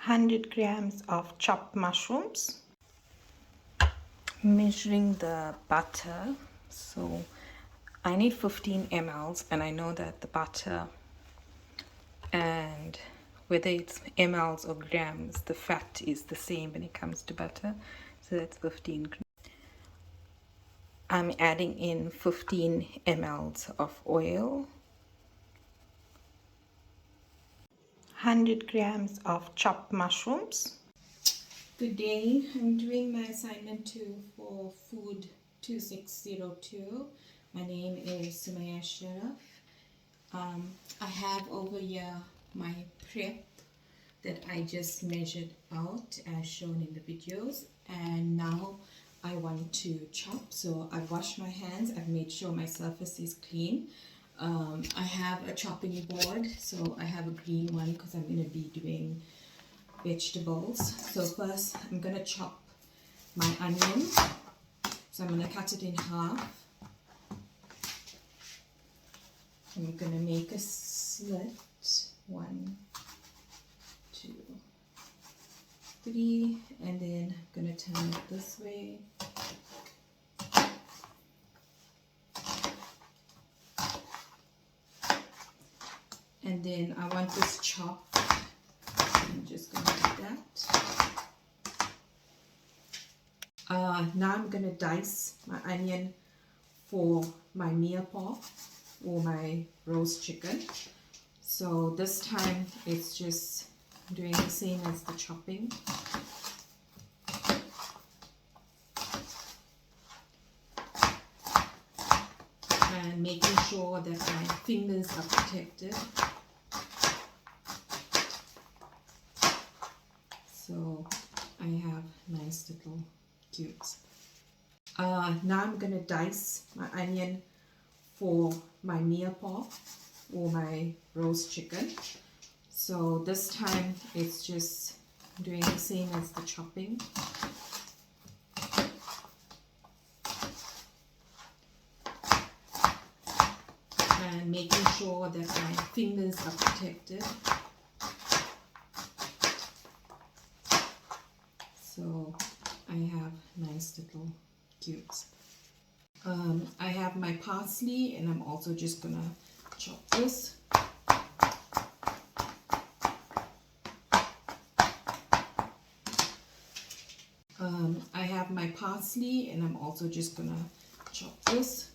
100 grams of chopped mushrooms. Measuring the butter, so I need 15 mLs, and I know that the butter, and whether it's mLs or grams, the fat is the same when it comes to butter, so that's 15 grams. I'm adding in 15 mLs of oil, 100 grams of chopped mushrooms. Good day, I'm doing my assignment 2 for Food 2602. My name is Sumaya Sharaf. I have over here my prep that I just measured out as shown in the videos, and now I want to chop. So I've washed my hands, I've made sure my surface is clean. I have a chopping board, so I have a green one because I'm going to be doing vegetables. So first I'm going to chop my onion. So I'm going to cut it in half. I'm going to make a slit. 1, 2, 3, and then I'm going to turn it this way. And then I want this chopped. I'm just going to do that. Now I'm going to dice my onion for my meal pot or my roast chicken. So this time it's just doing the same as the chopping. And making sure that my fingers are protected. So I have nice little cubes. Now I'm going to dice my onion for my meal pot or my roast chicken. So this time it's just doing the same as the chopping. And making sure that my fingers are protected. So I have nice little cubes. I have my parsley, and I'm also just gonna chop this. I have my parsley, and I'm also just gonna chop this.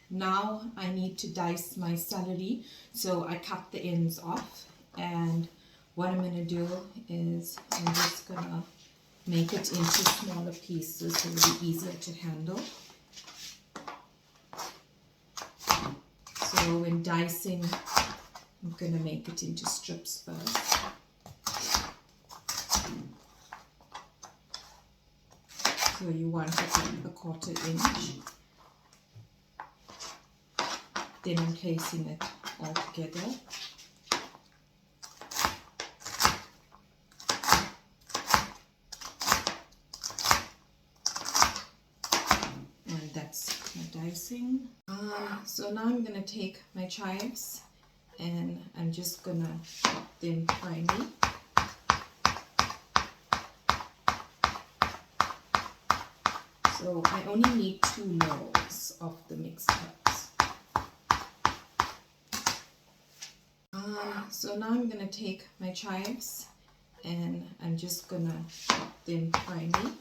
Now I need to dice my celery, so I cut the ends off, and what I'm going to do is I'm just going to make it into smaller pieces so it'll be easier to handle. So when dicing, I'm going to make it into strips first. So you want it like a 1/4 inch. Then I'm placing it all together. And that's my dicing. So now I'm going to take my chives, and I'm just going to chop them finely. So I only need 2 loaves of the mixed herbs. So now I'm going to take my chives, and I'm just going to chop them finely.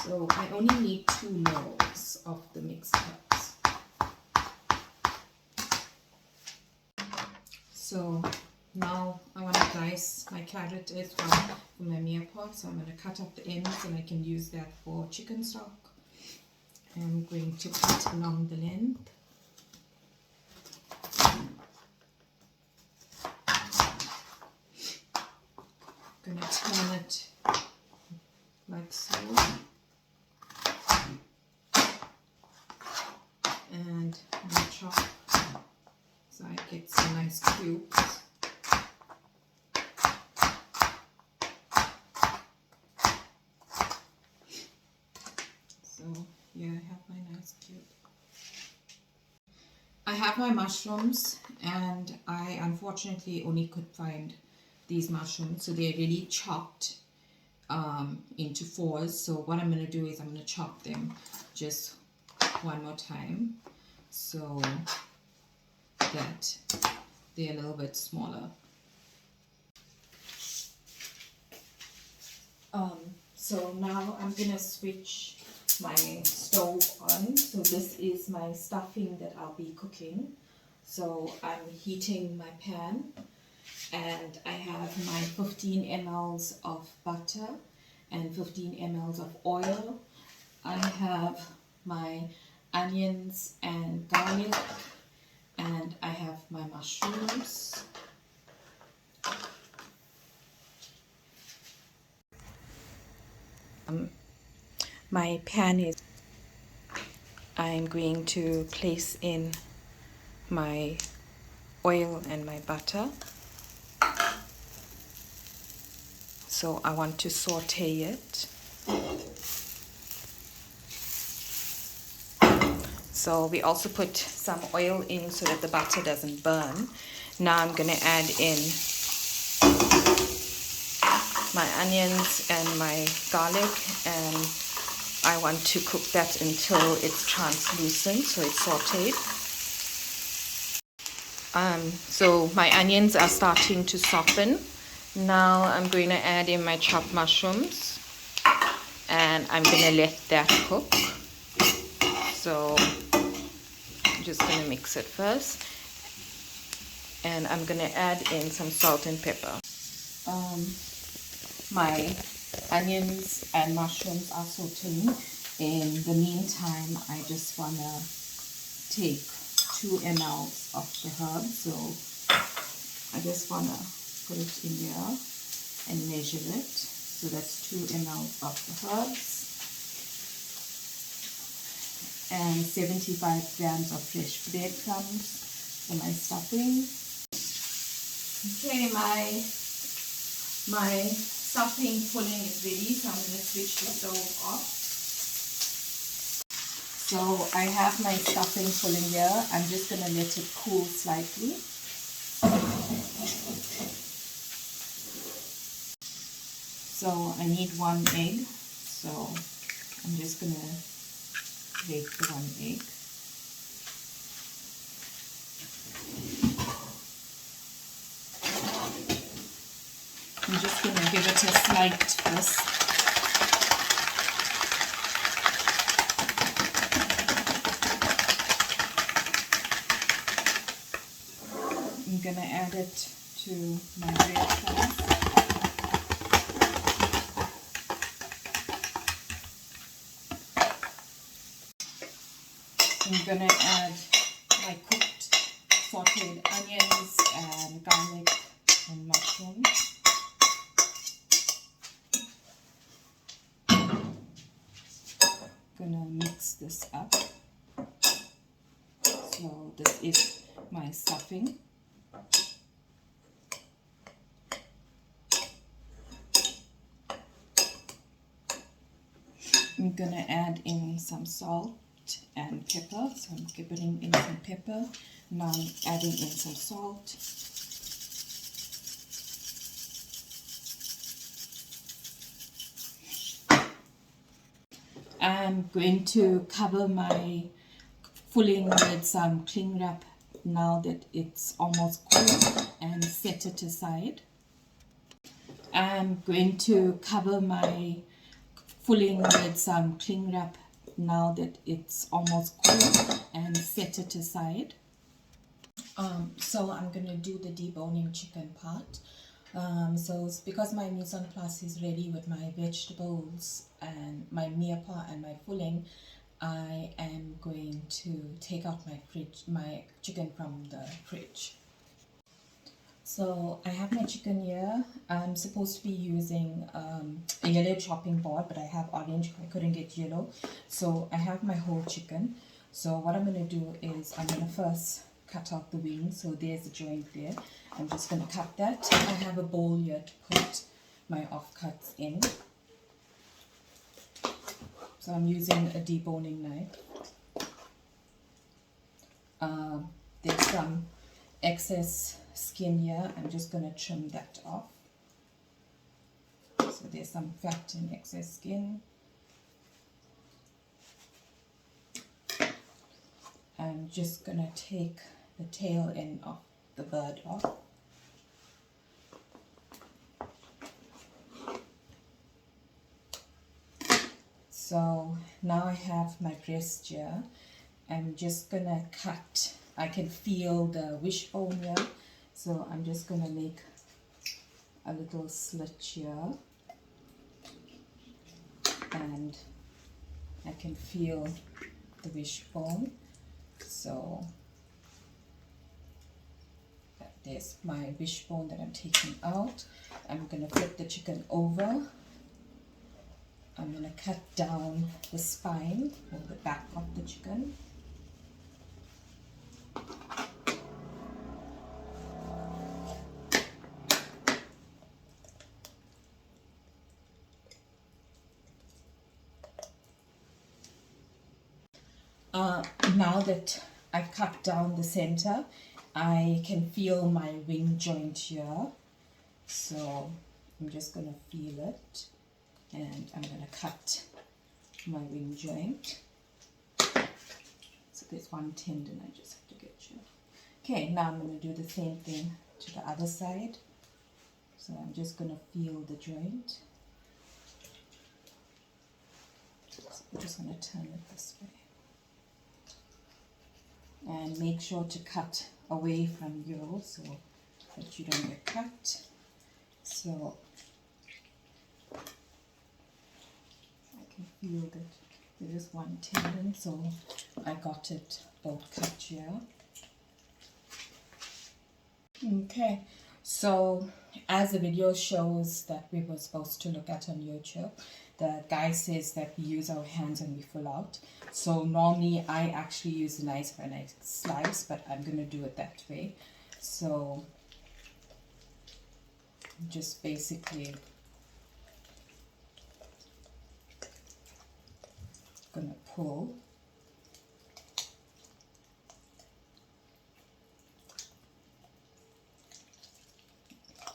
So I only need 2 loaves of the mixed herbs. So now I want to dice my carrot as well for my meal pot. So I'm going to cut up the ends, and I can use that for chicken stock. I'm going to cut along the length. I'm going to turn it like so. And I'm going to chop so I get some nice cubes. yeah, I have my nice cube. I have my mushrooms, and I unfortunately only could find these mushrooms, so they're really chopped into fours. So what I'm going to do is I'm going to chop them just one more time so that they're a little bit smaller. So now I'm going to switch my stove on. So this is my stuffing that I'll be cooking. So I'm heating my pan, and I have my 15 mLs of butter and 15 mLs of oil. I have my onions and garlic, and I have my mushrooms. My pan is, I'm going to place in my oil and my butter. So I want to saute it. So we also put some oil in so that the butter doesn't burn. Now I'm going to add in my onions and my garlic, and I want to cook that until it's translucent, so it's sauteed. So my onions are starting to soften. Now I'm going to add in my chopped mushrooms, and I'm going to let that cook. So I'm just going to mix it first, and I'm going to add in some salt and pepper. My onions and mushrooms are sauteing. In the meantime, I just want to take 2 mLs of the herbs. So I just want to put it in there and measure it. So that's 2 mLs of the herbs and 75 grams of fresh breadcrumbs for my stuffing. Okay, my stuffing filling is ready, so I'm going to switch the stove off. So I have my stuffing filling here. I'm just going to let it cool slightly. So I need 1 egg, so I'm just going to break the 1 egg. I'm just going to give it a slight twist. I'm going to add it to my breadcrumbs. I'm going to add my cooked sauteed onions and garlic and mushrooms. Gonna mix this up. So this is my stuffing. I'm gonna add in some salt and pepper. So I'm putting in some pepper. Now I'm adding in some salt. I'm going to cover my filling with some cling wrap now that it's almost cool, and set it aside. I'm going to cover my filling with some cling wrap now that it's almost cool, and set it aside. So I'm going to do the deboning chicken part. So it's because my mise en place is ready with my vegetables and my mirepoix and my filling, I am going to take out my chicken from the fridge. So I have my chicken here. I'm supposed to be using a yellow chopping board, but I have orange. I couldn't get yellow. So I have my whole chicken. So what I'm going to do is I'm going to first cut out the wings. So there's the joint there. I'm just going to cut that. I have a bowl here to put my offcuts in. So I'm using a deboning knife. There's some excess skin here. I'm just going to trim that off. So there's some fat and excess skin. I'm just going to take the tail end of the bird off. So now I have my breast here. I'm just going to cut. I can feel the wishbone here. So I'm just going to make a little slit here. And I can feel the wishbone. So there's my wishbone that I'm taking out. I'm going to flip the chicken over. I'm going to cut down the spine or the back of the chicken. Now that I've cut down the center, I can feel my wing joint here. So I'm just going to feel it. And I'm going to cut my wing joint. So there's one tendon I just have to get you. Okay, now I'm going to do the same thing to the other side. So I'm just going to feel the joint. So I'm just going to turn it this way. And make sure to cut away from you so that you don't get cut. So I can feel that there is one tendon, so I got it both cut here. Okay, so as the video shows that we were supposed to look at on YouTube, the guy says that we use our hands when we fill out. So normally I actually use a knife when I slice, but I'm going to do it that way. So just basically going to pull.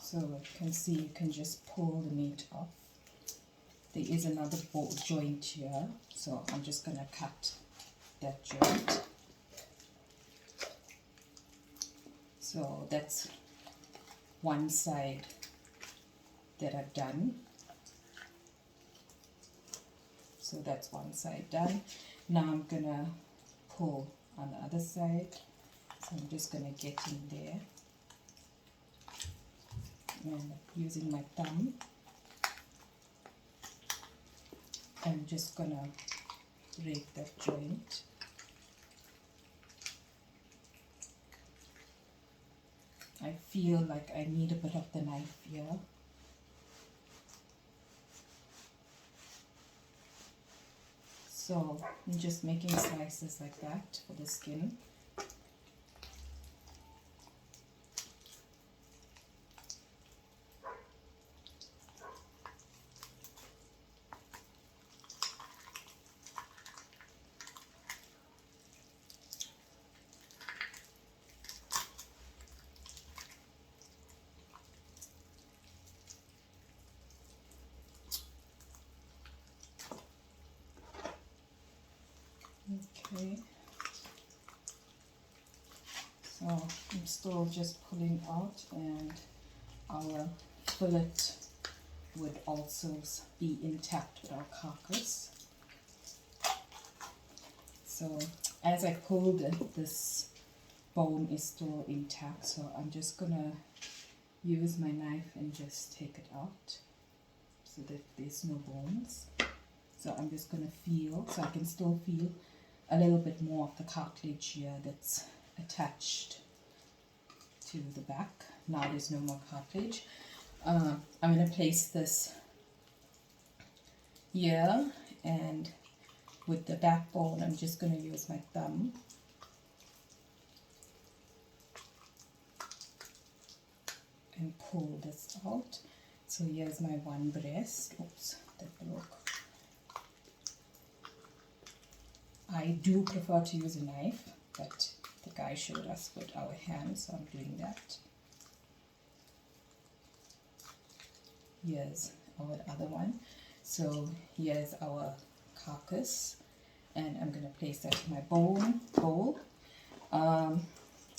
So you can see, you can just pull the meat off. There is another joint here, so I'm just going to cut that joint. So that's one side that I've done. So that's one side done. Now I'm going to pull on the other side. So I'm just going to get in there. And using my thumb, I'm just going to rake that joint. I feel like I need a bit of the knife here. So I'm just making slices like that for the skin. Okay, so I'm still just pulling out, and our fillet would also be intact with our carcass. So as I pulled it, this bone is still intact, so I'm just gonna use my knife and just take it out so that there's no bones. So I'm just gonna feel, so I can still feel a little bit more of the cartilage here that's attached to the back. Now there's no more cartilage. I'm going to place this here, and with the backbone I'm just going to use my thumb and pull this out. So here's my one breast. Oops, that broke. I do prefer to use a knife, but the guy showed us with our hands, so I'm doing that. Here's our other one. So here's our carcass, and I'm going to place that in my bowl.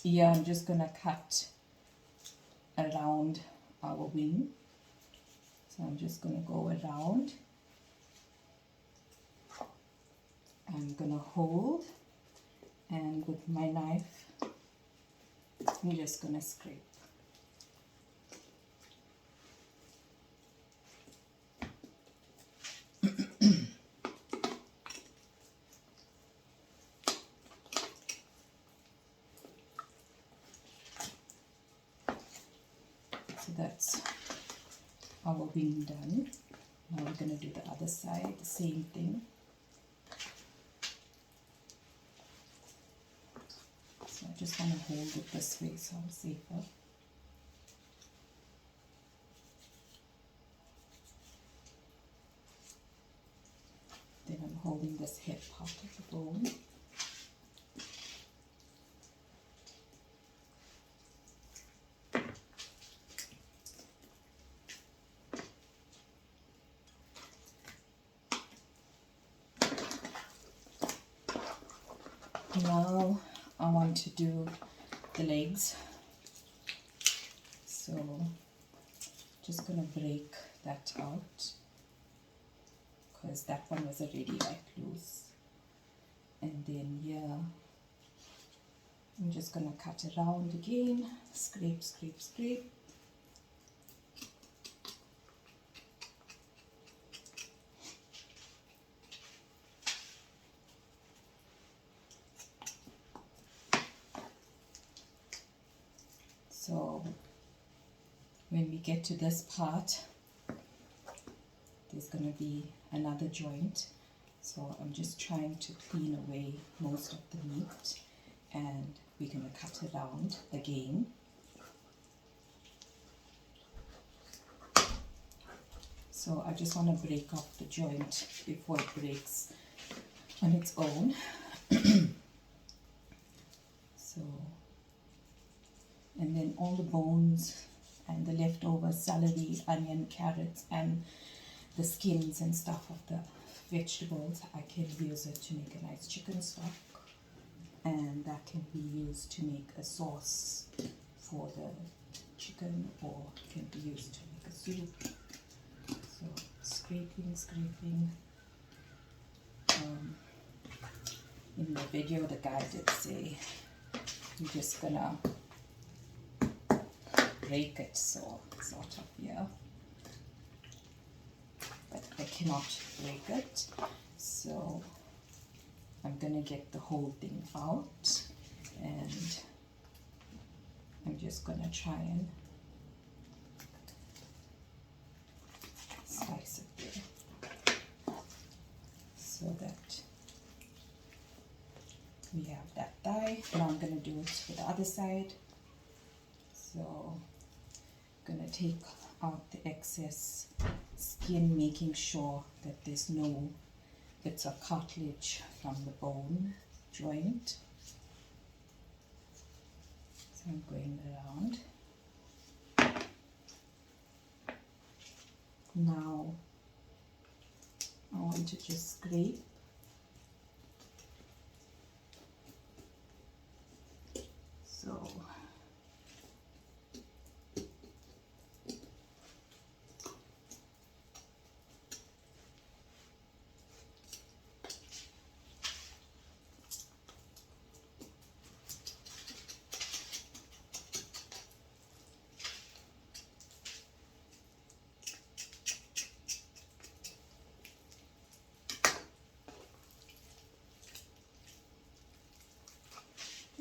Here I'm just going to cut around our wing. So I'm just going to go around. I'm going to hold, and with my knife I'm just going to scrape. So that's our wing done. Now we're going to do the other side, the same thing. So I just want to hold it this way so I'm safer. Then I'm holding this head part of the bone. Now I want to do the legs, so just gonna break that out because that one was already like loose, and then here I'm just gonna cut around again, scrape, scrape, scrape. So when we get to this part, there's going to be another joint. So I'm just trying to clean away most of the meat, and we're going to cut around again. So I just want to break off the joint before it breaks on its own. So, and then all the bones and the leftover celery, onion, carrots, and the skins and stuff of the vegetables, I can use it to make a nice chicken stock, and that can be used to make a sauce for the chicken, or can be used to make a soup. So scraping. In the video the guy did say you're just gonna break it, so sort of, yeah, but I cannot break it, so I'm gonna get the whole thing out, and I'm just gonna try and slice it there so that we have that thigh. Now I'm gonna do it for the other side. So I'm gonna take out the excess skin, making sure that there's no bits of cartilage from the bone joint. So I'm going around. Now I want to just scrape. So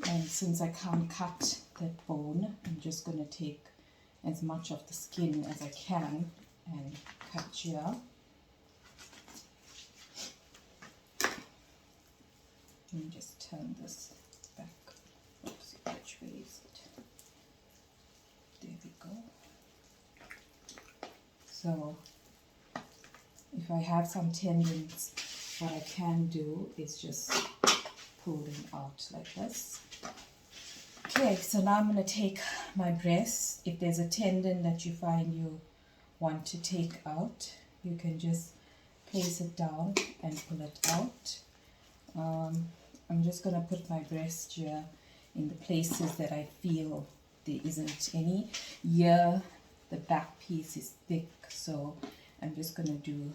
and since I can't cut that bone, I'm just going to take as much of the skin as I can and cut here. Let me just turn this back. Oops, which way is it? There we go. So if I have some tendons, what I can do is just pull them out like this. Okay, so now I'm going to take my breast. If there's a tendon that you find you want to take out, you can just place it down and pull it out. I'm just going to put my breast here in the places that I feel there isn't any. Here, the back piece is thick, so I'm just going to do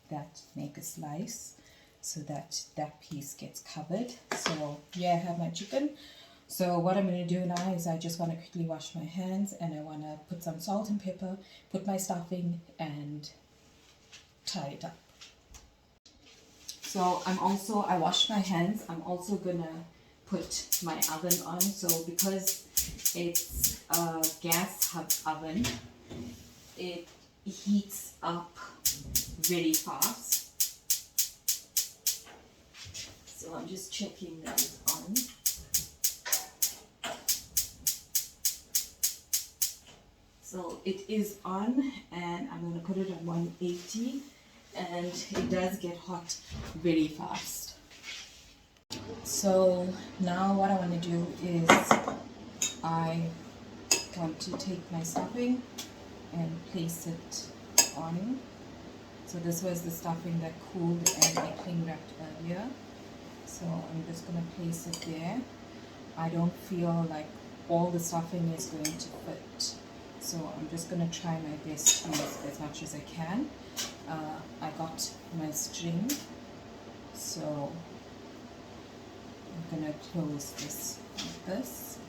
that, make a slice so that that piece gets covered. So yeah, I have my chicken. So what I'm going to do now is I just want to quickly wash my hands, and I want to put some salt and pepper, put my stuffing, and tie it up. So I washed my hands. I'm also going to put my oven on. So because it's a gas oven, it heats up very fast. So I'm just checking that it's on. So it is on, and I'm going to put it at 180, and it does get hot very fast. So now what I want to do is I want to take my stuffing and place it on. So this was the stuffing that cooled and I cling wrapped earlier. So I'm just going to place it there. I don't feel like all the stuffing is going to fit. So I'm just going to try my best to use as much as I can. I got my string, so I'm going to close this like this.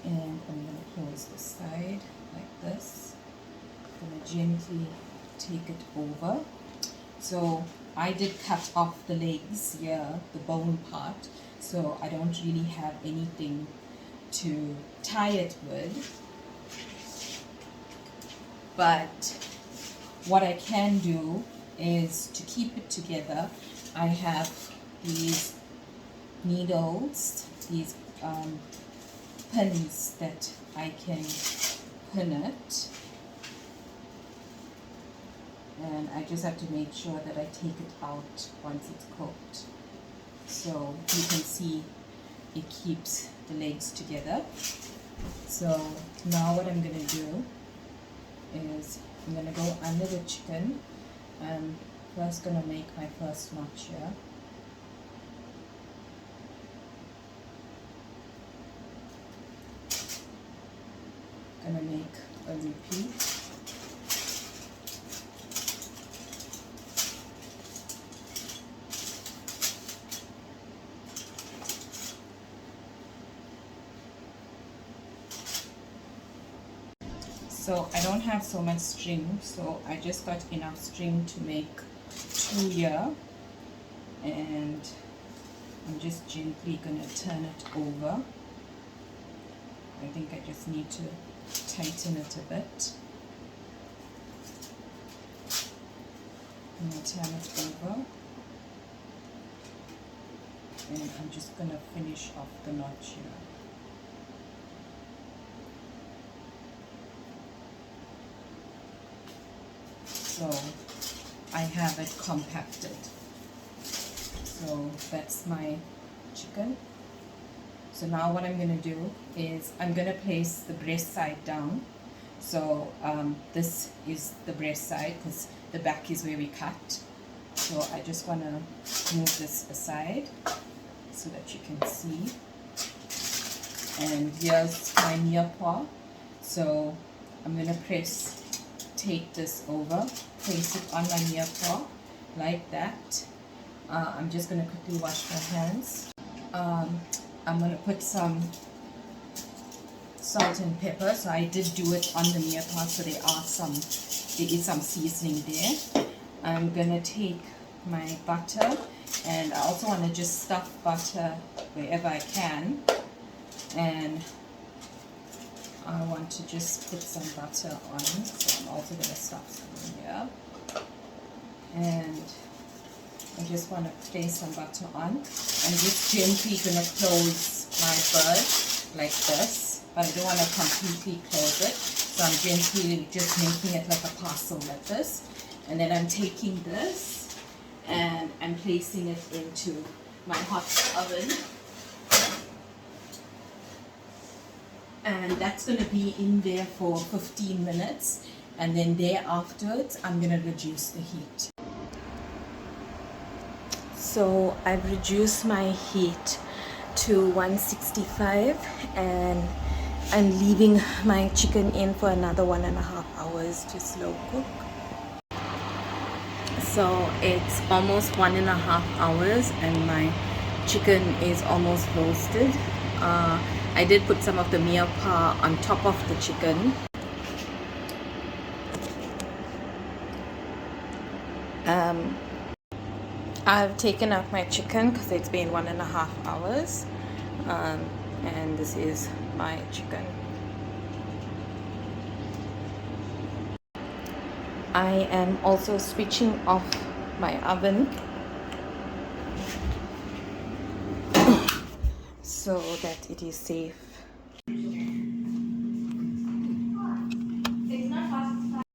And I'm going to close this side like this. I'm going to gently take it over. So I did cut off the legs here, the bone part, so I don't really have anything to tie it with. But what I can do is to keep it together. I have these needles, these pins that I can pin it, and I just have to make sure that I take it out once it's cooked. So you can see it keeps the legs together. So now what I'm going to do is I'm going to go under the chicken. I'm first going to make my first notch here. Going to make a repeat. So I don't have so much string, so I just got enough string to make 2 here, and I'm just gently going to turn it over. I think I just need to tighten it a bit. I'm going to turn it over, and I'm just going to finish off the notch here. So I have it compacted. So that's my chicken. So now what I'm going to do is I'm going to place the breast side down. So this is the breast side because the back is where we cut. So I just want to move this aside so that you can see. And here's my near paw. So I'm going to take this over, place it on my near paw like that. I'm just going to quickly wash my hands. I'm going to put some salt and pepper. So I did do it on the near paw, so there is some seasoning there. I'm going to take my butter, and I also want to just stuff butter wherever I can. And I want to just put some butter on, so I'm also going to stuff some in here. And I just want to place some butter on. I'm just gently going to close my bird like this, but I don't want to completely close it. So I'm gently just making it like a parcel like this. And then I'm taking this and I'm placing it into my hot oven. And that's going to be in there for 15 minutes. And then thereafter, I'm going to reduce the heat. So I've reduced my heat to 165 and I'm leaving my chicken in for another 1.5 hours to slow cook. So it's almost 1.5 hours and my chicken is almost roasted. I did put some of the mirepoix on top of the chicken. I've taken out my chicken because it's been 1.5 hours. And this is my chicken. I am also switching off my oven so that it is safe.